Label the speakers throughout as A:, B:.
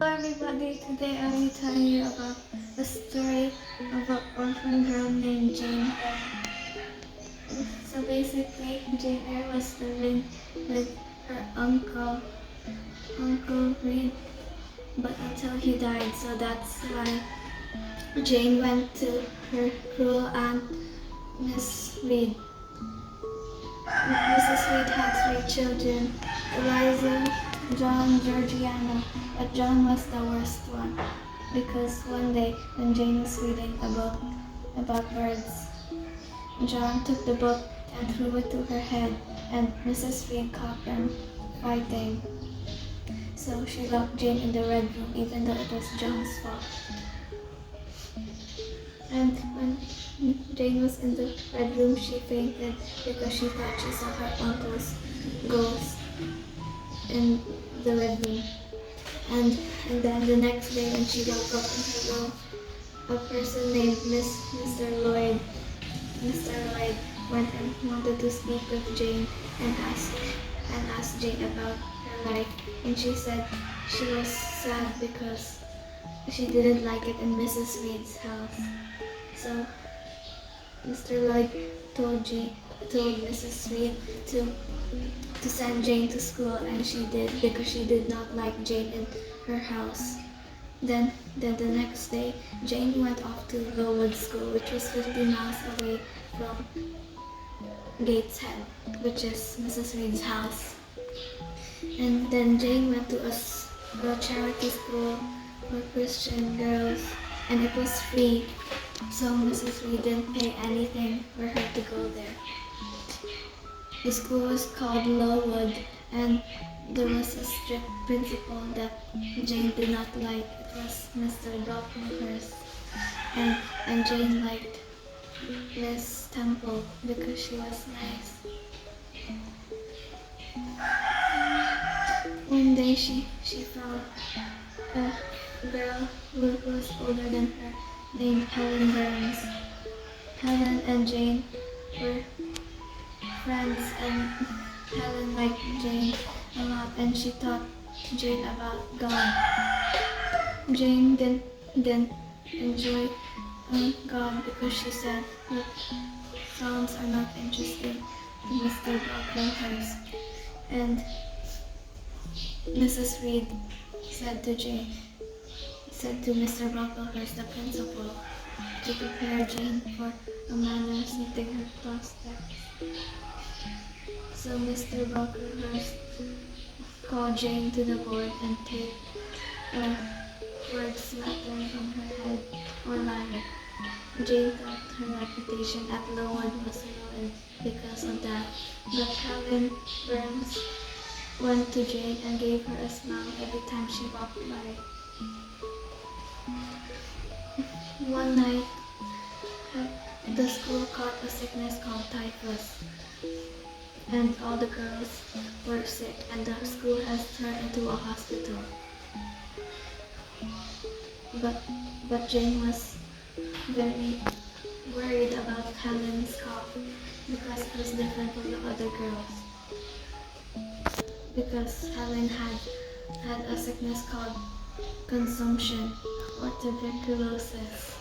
A: Hello everybody, today I will tell you about the story of an orphan girl named Jane Eyre. So basically, Jane Eyre was living with her Uncle Reed, but until he died, so that's why Jane went to her cruel aunt, Miss Reed. Mrs. Reed had three children, Eliza, John, Georgiana, but John was the worst one because one day when Jane was reading a book about birds, John took the book and threw it to her head and Mrs. Reed caught them fighting. So she locked Jane in the red room even though it was John's fault. And when Jane was in the red room, she fainted because she thought she saw her uncle's ghost in the red room. And then the next day when she woke up in her room, a person named Mr. Lloyd went and wanted to speak with Jane and asked Jane about her life. And she said she was sad because she didn't like it in Mrs. Reed's house. So Mr. Lloyd told Mrs. Reed to send Jane to school, and she did because she did not like Jane in her house. Then the next day, Jane went off to Lowood School, which was 50 miles away from Gateshead, which is Mrs. Reed's house. And then Jane went to a charity school for Christian girls, and it was free. So Mrs. Reed didn't pay anything for her to go there. The school was called Lowood, and there was a strict principal that Jane did not like. It was Mr. Brocklehurst. And Jane liked Miss Temple because she was nice. One day she found a girl who was older than her named Helen Burns. Helen and Jane were friends, and Helen liked Jane a lot, and she taught Jane about God. Jane didn't enjoy God because she said that Psalms are not interesting to Mr. Brocklehurst. And Mrs. Reed said to Mr. Brocklehurst, the principal, to prepare Jane for a manner suiting her prospects. So Mr. Brocklehurst called Jane to the board and taped a word smatter in her head or lyre. Jane thought her reputation at Lowood was ruined because of that, but Helen Burns went to Jane and gave her a smile every time she walked by. One night, the school caught a sickness called typhus, and all the girls were sick, and the school has turned into a hospital. But Jane was very worried about Helen's cough because it was different from the other girls. Because Helen had a sickness called consumption or tuberculosis.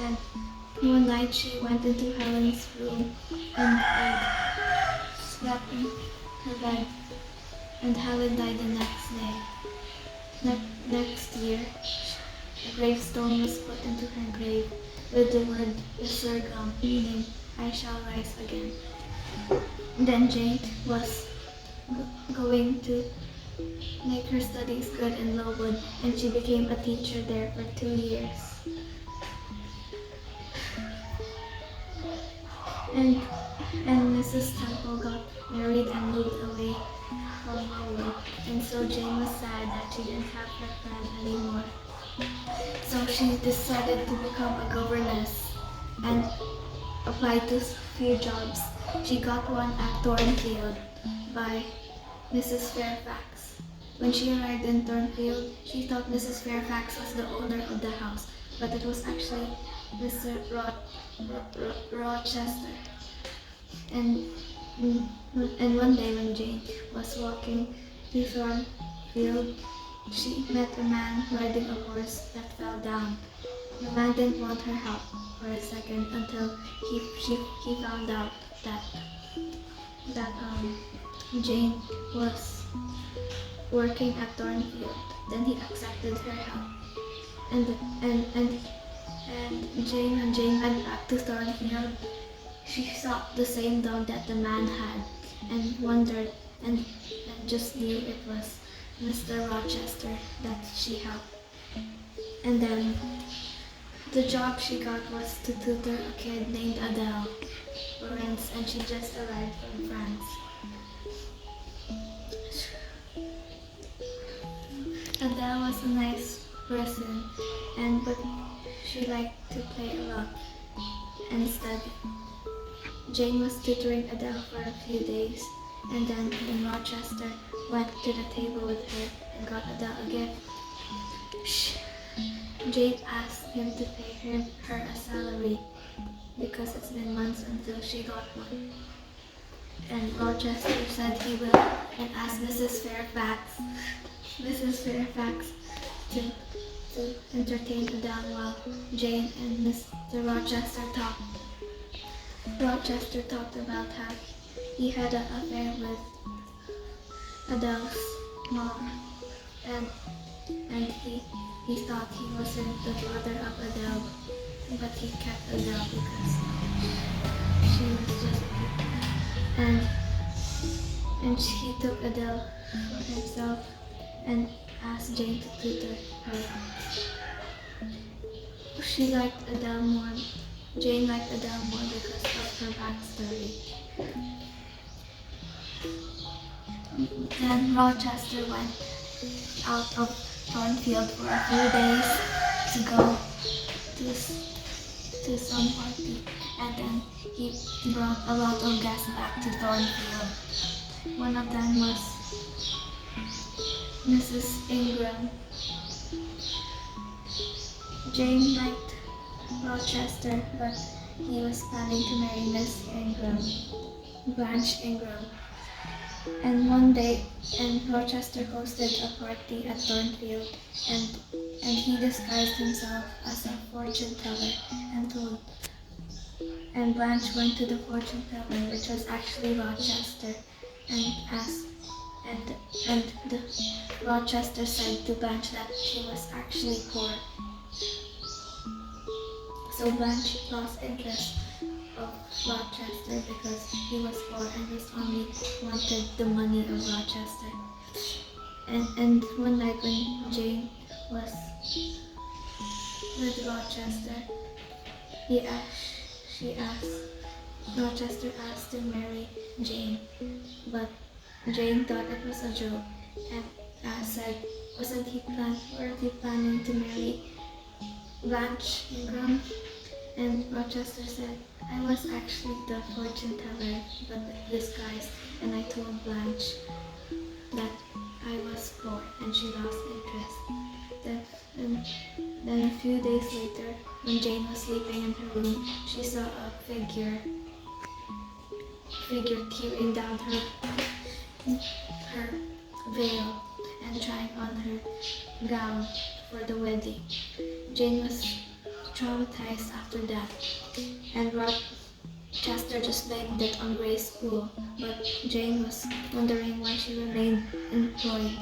A: And one night she went into Helen's room and slept in her bed, and Helen died the next day. Next year, a gravestone was put into her grave with the word Resurgam, meaning I shall rise again. Then Jane was going to make her studies good in Lowood, and she became a teacher there for 2 years. And Mrs. Temple got married and moved away from Lowood, and so Jane was sad that she didn't have her friend anymore. So she decided to become a governess and applied to a few jobs. She got one at Thornfield by Mrs. Fairfax. When she arrived in Thornfield, she thought Mrs. Fairfax was the owner of the house, but it was actually Mr. Rochester. And one day when Jane was walking to field, she met a man riding a horse that fell down. The man didn't want her help for a second until he found out that Jane was working at Thornfield. Then he accepted her help, and when Jane went back to Thornfield, she saw the same dog that the man had, and wondered and just knew it was Mr. Rochester that she helped. And then the job she got was to tutor a kid named Adele, and she just arrived from France. Adele was a nice person, but she liked to play a lot and study. Jane was tutoring Adele for a few days, and then when Rochester went to the table with her and got Adele a gift, Jane asked him to pay her a salary because it's been months until she got one. And Rochester said he will and asked Mrs. Fairfax to entertain Adele while Jane and Mr. Rochester talked. Rochester talked about how he had an affair with Adele's mom, and he thought he wasn't the father of Adele, but he kept Adele because she was just and he took Adele for himself and asked Jane to tutor her. Jane liked Adele more because of her backstory. Then Rochester went out of Thornfield for a few days to go to some party, and then he brought a lot of guests back to Thornfield. One of them was Mrs. Ingram. Jane liked Rochester, but he was planning to marry Miss Ingram, Blanche Ingram. And one day, Rochester hosted a party at Thornfield, and he disguised himself as a fortune teller and Blanche went to the fortune teller, which was actually Rochester, and Rochester said to Blanche that he was actually poor. So Blanche lost interest of Rochester because he was poor and just only wanted the money of Rochester. And one night when Jane was with Rochester, Rochester asked to marry Jane, but Jane thought it was a joke and said, weren't you planning to marry Blanche Ingram? And Rochester said, I was actually the fortune teller, but disguised, and I told Blanche that I was poor, and she lost interest. Then a few days later, when Jane was sleeping in her room, she saw a figure tearing down her veil and trying on her gown for the wedding. Jane was traumatized after that, and Rochester just blamed it on Gray's school, but Jane was wondering why she remained employed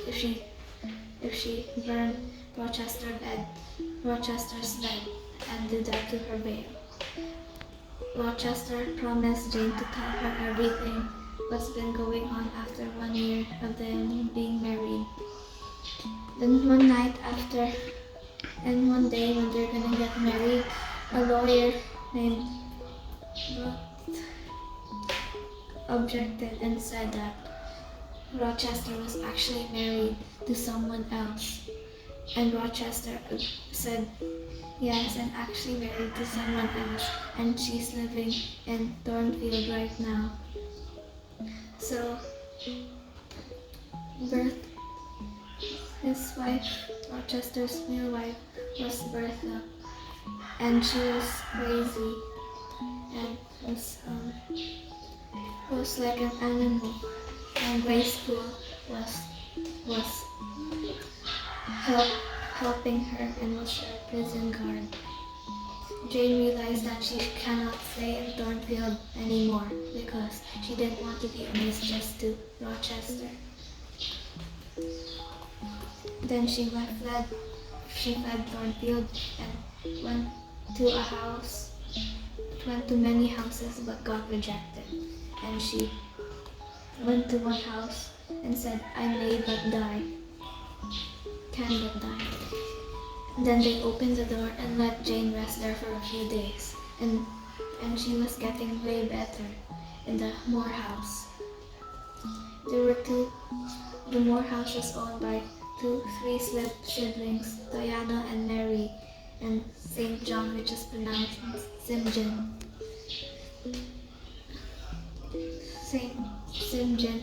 A: if she burned Rochester's bed and did that to her veil. Rochester promised Jane to tell her everything what's been going on after 1 year of them being married. Then one day when they're gonna get married, a lawyer named Brooke objected and said that Rochester was actually married to someone else. And Rochester said yes, and actually married to someone else, and she's living in Thornfield right now. So his wife, Rochester's new wife, was Bertha, and she was crazy and was like an animal, and Gray's school was was help, helping her and was her prison guard. Jane realized that she cannot stay in Thornfield anymore because she didn't want to be a mistress to Rochester. Then she fled Thornfield and went to many houses but got rejected. And she went to one house and said, "I may but die, can but die." Then they opened the door and let Jane rest there for a few days. And she was getting way better in the Moore house. The Moore house was owned by three siblings, Diana and Mary, and St. John, which is pronounced St. John. St. John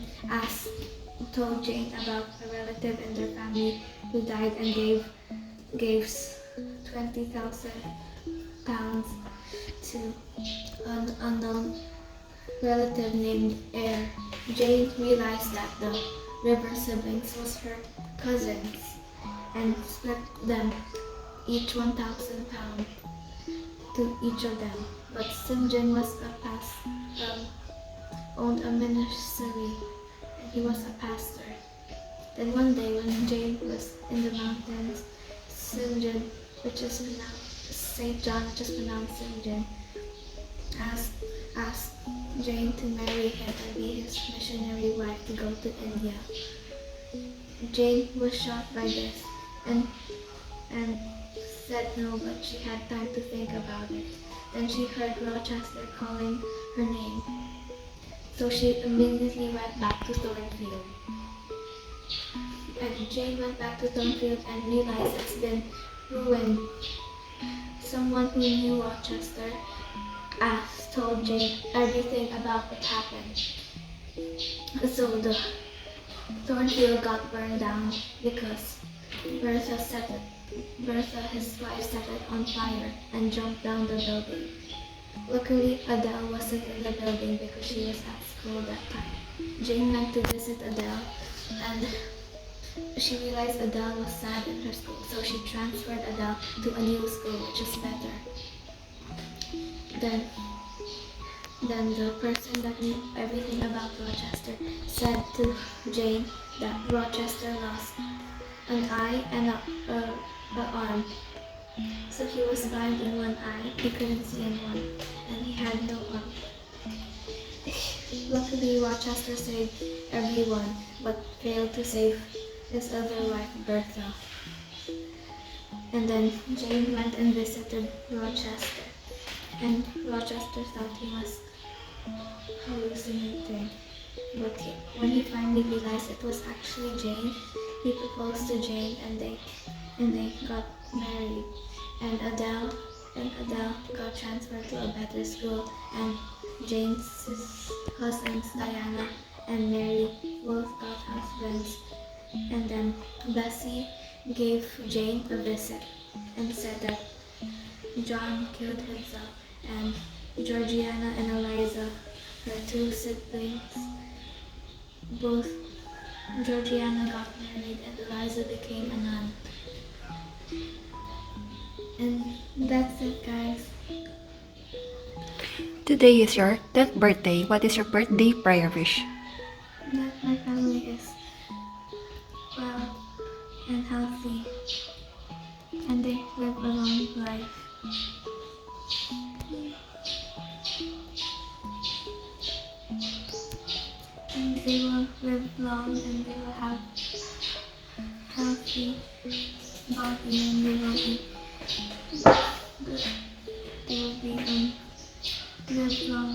A: told Jane about a relative in their family who died and gave £20,000 to an unknown relative named Eyre. Jane realized that the River siblings was her cousins and split them each £1,000 to each of them. But St. John owned a ministry and he was a pastor. Then one day when Jane was in the mountains, St. John, which is pronounced St. John, which is pronounced St. John, asked Jane to marry him and be his missionary wife to go to India. Jane was shocked by this and said no, but she had time to think about it. Then she heard Rochester calling her name, so she immediately went back to Thornfield. And Jane went back to Thornfield and realized it's been ruined. Someone who knew Rochester told Jane everything about what happened. So the Thornfield got burned down because Bertha, his wife, set it on fire and jumped down the building. Luckily, Adele wasn't in the building because she was at school that time. Jane went to visit Adele and she realized Adele was sad in her school, so she transferred Adele to a new school, which is better. Then the person that knew everything about Rochester said to Jane that Rochester lost an eye and an arm. So he was blind in one eye, he couldn't see in one, and he had no arm. Luckily, Rochester saved everyone, but failed to save his other wife, Bertha. And then Jane went and visited Rochester, and Rochester thought he was hallucinating. But when he finally realized it was actually Jane, he proposed to Jane and they got married. And Adele got transferred to a better school, and Jane's cousins Diana and Mary both got husbands. And then Bessie gave Jane a visit and said that John killed himself, and Georgiana and Eliza, her two siblings, both Georgiana got married and Eliza became a nun. And that's it, guys.
B: Today is your 10th birthday. What is your birthday prayer wish?
A: That my family is well and healthy, and they live a long life. And they will live long, and they will have healthy body, and they will be good. They will be live long.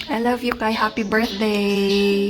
B: I love you, Kai. Happy birthday!